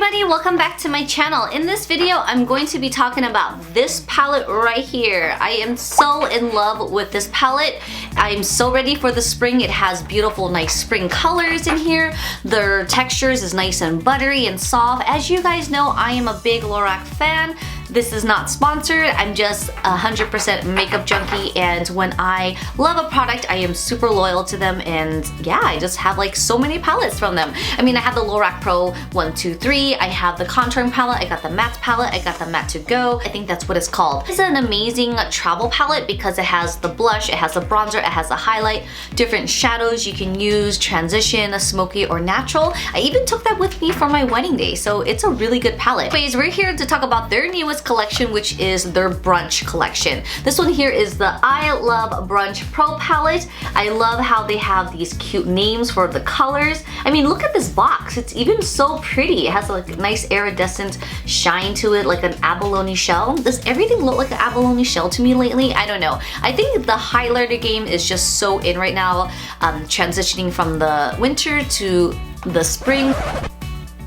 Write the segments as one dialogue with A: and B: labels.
A: everybody, welcome back to my channel. In this video, I'm going to be talking about this palette right here. I am so in love with this palette. I'm so ready for the spring. It has beautiful, nice spring colors in here. The textures is nice and buttery and soft. As you guys know, I am a big Lorac fan. This is not sponsored. I'm just 100% makeup junkie, and when I love a product, I am super loyal to them, and yeah, I just have like so many palettes from them. I mean, I have the Lorac Pro 1, 2, 3. I have the contouring palette. I got the matte palette. I got the matte to go. I think that's what it's called. It's an amazing travel palette because it has the blush, it has the bronzer, it has the highlight, different shadows you can use, transition, smoky or natural. I even took that with me for my wedding day, so it's a really good palette. Anyways, we're here to talk about their newest collection, which is their Brunch collection. This one here is the I Love Brunch Pro palette. I love how they have these cute names for the colors. I mean, look at this box. It's even so pretty. It has like a nice iridescent shine to it, like an abalone shell. Does everything look like an abalone shell to me lately? I don't know. I think the highlighter game is just so in right now, transitioning from the winter to the spring.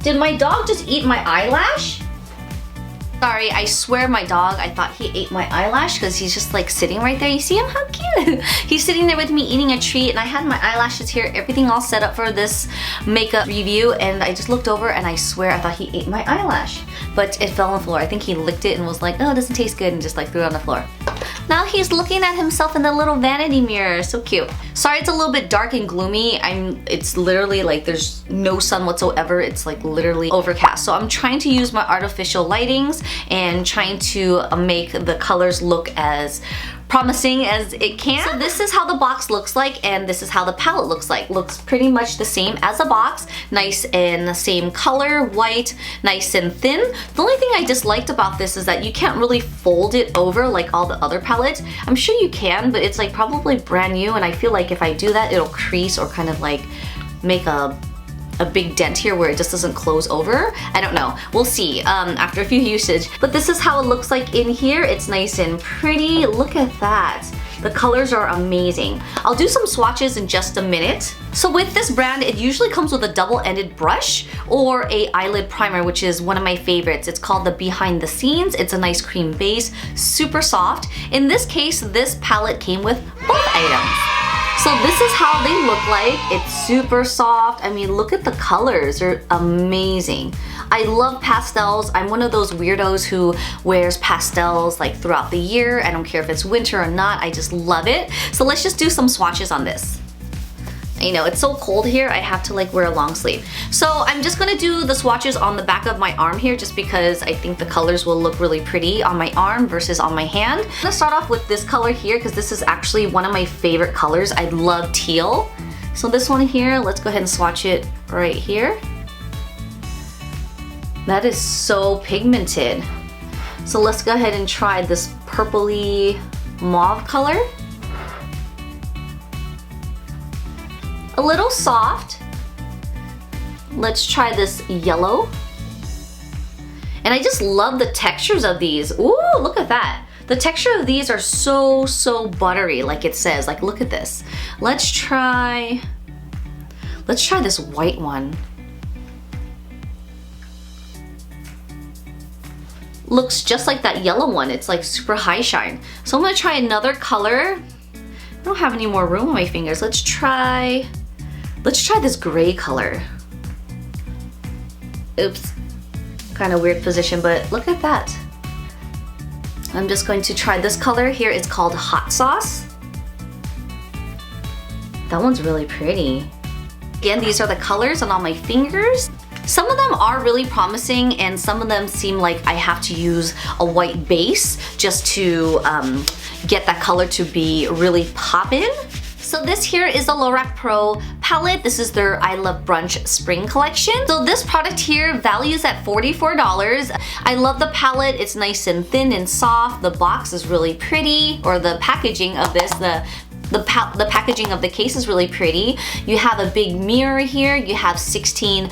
A: Did my dog just eat my eyelash? Sorry, I swear my dog, I thought he ate my eyelash because he's just like sitting right there. You see him? How cute! He's sitting there with me eating a treat, and I had my eyelashes here, everything all set up for this makeup review, and I just looked over and I swear I thought he ate my eyelash. But it fell on the floor. I think he licked it and was like, oh, it doesn't taste good, and just like threw it on the floor. Now he's looking at himself in the little vanity mirror. So cute. Sorry, it's a little bit dark and gloomy. It's literally like there's no sun whatsoever. It's like literally overcast. So I'm trying to use my artificial lightings and trying to make the colors look as promising as it can. So this is how the box looks like, and this is how the palette looks like. Looks pretty much the same as a box. Nice and the same color, white, nice and thin. The only thing I disliked about this is that you can't really fold it over like all the other palettes. I'm sure you can, but it's like probably brand new, and I feel like if I do that, it'll crease or kind of like make a big dent here where it just doesn't close over. I don't know. We'll see after a few usage. But this is how it looks like in here. It's nice and pretty. Look at that. The colors are amazing. I'll do some swatches in just a minute. So with this brand, it usually comes with a double-ended brush or a eyelid primer, which is one of my favorites. It's called the Behind the Scenes. It's a nice cream base, super soft. In this case, this palette came with both items. So this is how they look like. It's super soft. I mean, look at the colors, they're amazing. I love pastels. I'm one of those weirdos who wears pastels like throughout the year. I don't care if it's winter or not, I just love it. So let's just do some swatches on this. You know, it's so cold here, I have to like wear a long sleeve. So I'm just gonna do the swatches on the back of my arm here just because I think the colors will look really pretty on my arm versus on my hand. I'm gonna start off with this color here because this is actually one of my favorite colors. I love teal. So this one here, let's go ahead and swatch it right here. That is so pigmented. So let's go ahead and try this purpley mauve color. A little soft. Let's try this yellow. And I just love the textures of these. Ooh, look at that. The texture of these are so buttery, like it says. Like, look at this. Let's try this white one. Looks just like that yellow one. It's like super high shine. So I'm gonna try another color. I don't have any more room on my fingers. Let's try this gray color. Oops, kind of weird position, but look at that. I'm just going to try this color here. It's called Hot Sauce. That one's really pretty. Again, these are the colors on all my fingers. Some of them are really promising, and some of them seem like I have to use a white base just to get that color to be really poppin'. So this here is the Lorac Pro palette. This is their I Love Brunch Spring collection. So this product here values at $44. I love the palette. It's nice and thin and soft. The box is really pretty, or the packaging of this, the packaging of the case is really pretty. You have a big mirror here. You have 16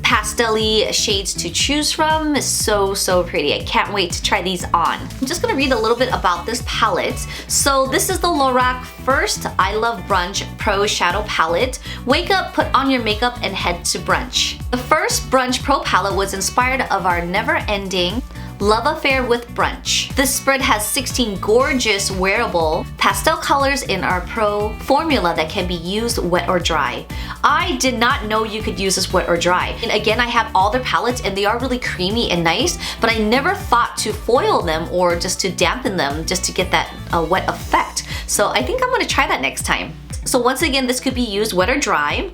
A: pastel-y shades to choose from. It's so pretty. I can't wait to try these on. I'm just gonna read a little bit about this palette. So this is the Lorac First I Love Brunch Pro Shadow Palette. Wake up, put on your makeup, and head to brunch. The first Brunch Pro palette was inspired of our never-ending love affair with brunch. This spread has 16 gorgeous wearable pastel colors in our Pro formula that can be used wet or dry. I did not know you could use this wet or dry. And again, I have all their palettes and they are really creamy and nice, but I never thought to foil them or just to dampen them just to get that wet effect. So I think I'm gonna try that next time. So once again, this could be used wet or dry.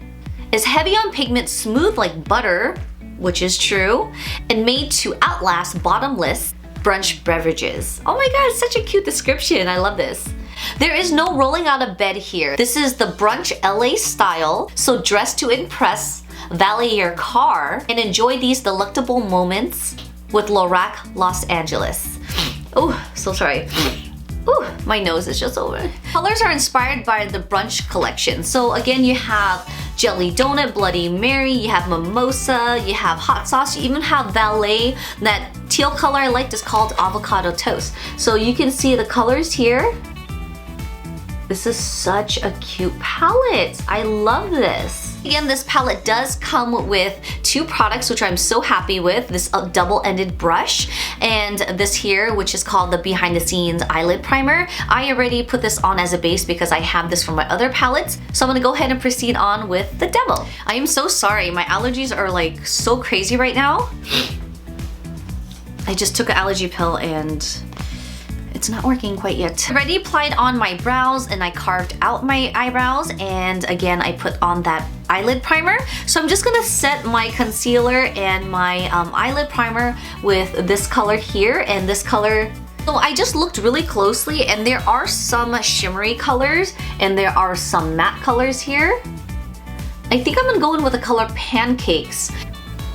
A: It's heavy on pigment, smooth like butter, which is true, and made to outlast bottomless brunch beverages. Oh my god, such a cute description. I love this. There is no rolling out of bed here. This is the Brunch LA style, so dress to impress, valet your car, and enjoy these delectable moments with Lorac Los Angeles. Oh, so sorry. Ooh, my nose is just over. Colors are inspired by the Brunch collection. So again, you have Jelly Donut, Bloody Mary, you have Mimosa, you have Hot Sauce, you even have Valet. That teal color I liked is called Avocado Toast. So you can see the colors here. This is such a cute palette. I love this. Again, this palette does come with two products, which I'm so happy with. This double-ended brush and this here, which is called the Behind the Scenes Eyelid Primer. I already put this on as a base because I have this from my other palettes. So I'm gonna go ahead and proceed on with the demo. I am so sorry. My allergies are like so crazy right now. I just took an allergy pill and it's not working quite yet. I already applied on my brows and I carved out my eyebrows, and again I put on that eyelid primer. So I'm just gonna set my concealer and my eyelid primer with this color here and this color. So I just looked really closely and there are some shimmery colors and there are some matte colors here. I think I'm gonna go in with the color Pancakes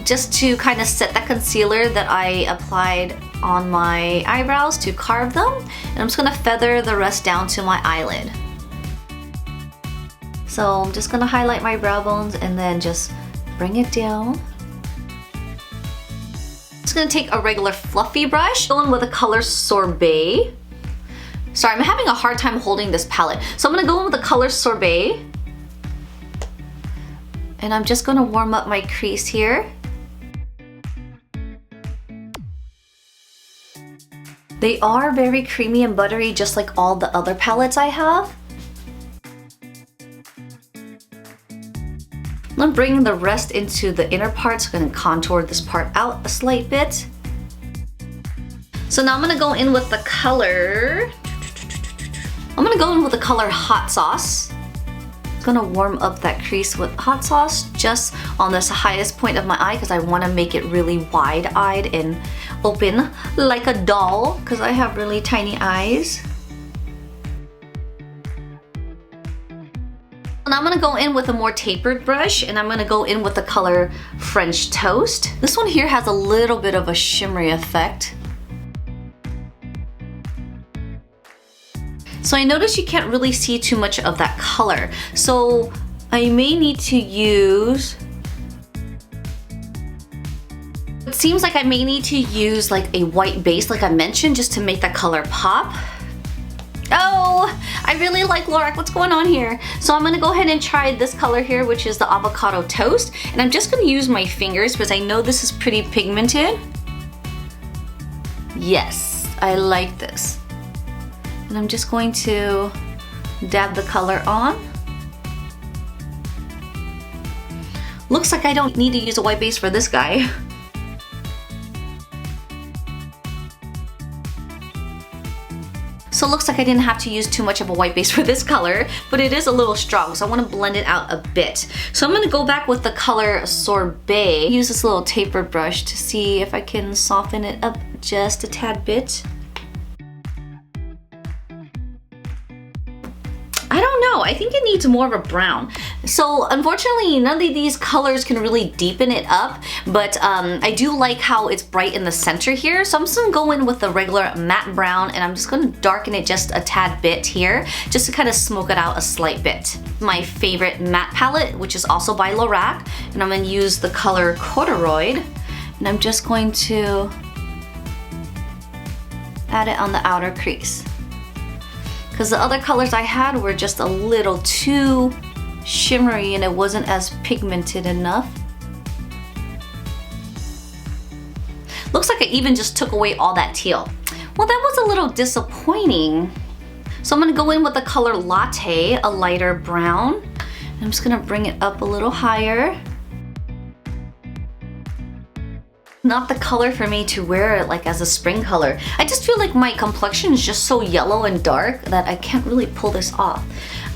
A: just to kind of set that concealer that I applied on my eyebrows to carve them, and I'm just gonna feather the rest down to my eyelid. So I'm just gonna highlight my brow bones and then just bring it down. Just gonna take a regular fluffy brush, going with the color Sorbet. Sorry, I'm having a hard time holding this palette. So I'm gonna go in with the color Sorbet. And I'm just gonna warm up my crease here. They are very creamy and buttery, just like all the other palettes I have. I'm gonna bring the rest into the inner parts. I'm gonna contour this part out a slight bit. So now I'm gonna go in with the color, Hot Sauce. I'm gonna warm up that crease with hot sauce just on this highest point of my eye because I want to make it really wide-eyed and open like a doll because I have really tiny eyes. Now I'm gonna go in with a more tapered brush and I'm gonna go in with the color French Toast. This one here has a little bit of a shimmery effect. So I notice you can't really see too much of that color. So I may need to use, it seems like I may need to use like a white base like I mentioned just to make that color pop. Oh, I really like Lorac. What's going on here? So I'm gonna go ahead and try this color here, which is the Avocado Toast. And I'm just gonna use my fingers because I know this is pretty pigmented. Yes, I like this. And I'm just going to dab the color on. Looks like I don't need to use a white base for this guy. So it looks like I didn't have to use too much of a white base for this color, but it is a little strong, so I want to blend it out a bit. So I'm going to go back with the color Sorbet. Use this little taper brush to see if I can soften it up just a tad bit. I don't know, I think it needs more of a brown. So unfortunately, none of these colors can really deepen it up, but I do like how it's bright in the center here. So I'm just gonna go in with the regular matte brown, and I'm just gonna darken it just a tad bit here, just to kind of smoke it out a slight bit. My favorite matte palette, which is also by Lorac, and I'm gonna use the color Corduroy, and I'm just going to add it on the outer crease. Because the other colors I had were just a little too shimmery and it wasn't as pigmented enough. Looks like I even just took away all that teal. Well, that was a little disappointing. So I'm gonna go in with the color Latte, a lighter brown. I'm just gonna bring it up a little higher. Not the color for me to wear it like as a spring color. I just feel like my complexion is just so yellow and dark that I can't really pull this off.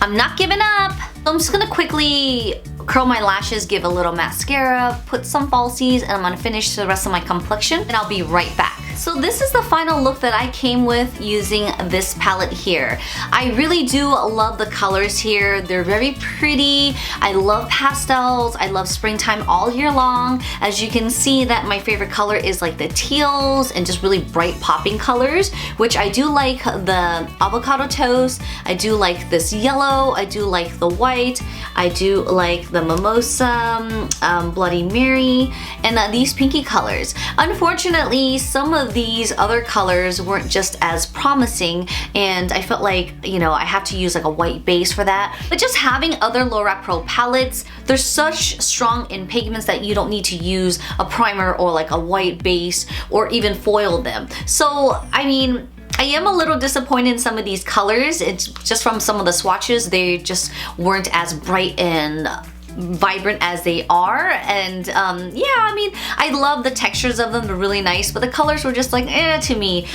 A: I'm not giving up. So I'm just gonna quickly curl my lashes, give a little mascara, put some falsies, and I'm gonna finish the rest of my complexion, and I'll be right back. So this is the final look that I came with using this palette here. I really do love the colors here. They're very pretty. I love pastels. I love springtime all year long. As you can see that my favorite color is like the teals and just really bright popping colors, which I do like the avocado toast. I do like this yellow. I do like the white. I do like the mimosa, Bloody Mary, and these pinky colors. Unfortunately, some of these other colors weren't just as promising, and I felt like, you know, I have to use like a white base for that. But just having other Lorac Pro palettes, they're such strong in pigments that you don't need to use a primer or like a white base or even foil them. So, I mean, I am a little disappointed in some of these colors. It's just from some of the swatches, they just weren't as bright and vibrant as they are, and yeah, I mean, I love the textures of them, they're really nice, but the colors were just like to me.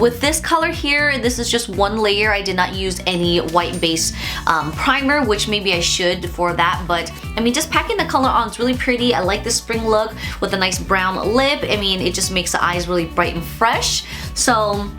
A: With this color here, this is just one layer. I did not use any white base primer, which maybe I should for that, but I mean, just packing the color on is really pretty. I like the spring look with a nice brown lip. I mean, it just makes the eyes really bright and fresh. So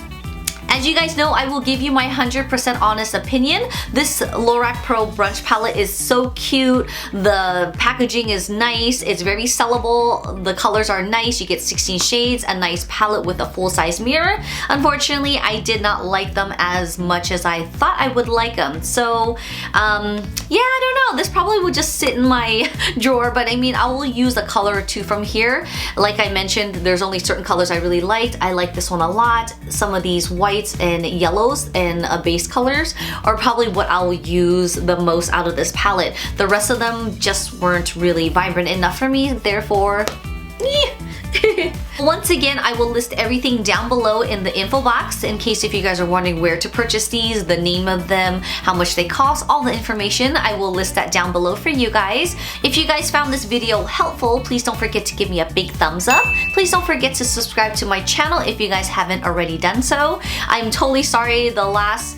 A: as you guys know, I will give you my 100% honest opinion. This Lorac Pro Brunch palette is so cute. The packaging is nice. It's very sellable. The colors are nice. You get 16 shades, a nice palette with a full-size mirror. Unfortunately, I did not like them as much as I thought I would like them. So, yeah, I don't know. This probably would just sit in my drawer, but I mean, I will use a color or two from here. Like I mentioned, there's only certain colors I really liked. I like this one a lot. Some of these whites and yellows and base colors are probably what I'll use the most out of this palette. The rest of them just weren't really vibrant enough for me, therefore, Once again, I will list everything down below in the info box in case if you guys are wondering where to purchase these, the name of them, how much they cost, all the information. I will list that down below for you guys. If you guys found this video helpful, please don't forget to give me a big thumbs up. Please don't forget to subscribe to my channel if you guys haven't already done so. I'm totally sorry, the last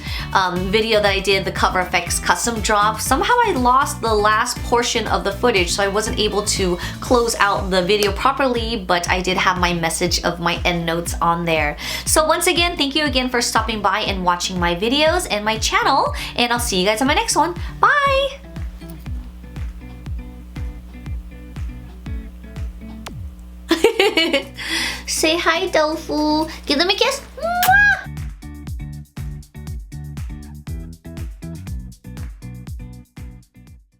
A: video that I did, the cover effects custom drop, somehow I lost the last portion of the footage, so I wasn't able to close out the video properly, but I did have my message of my end notes on there. So once again, thank you again for stopping by and watching my videos and my channel, and I'll see you guys on my next one. Bye! Say hi, Tofu. Give them a kiss.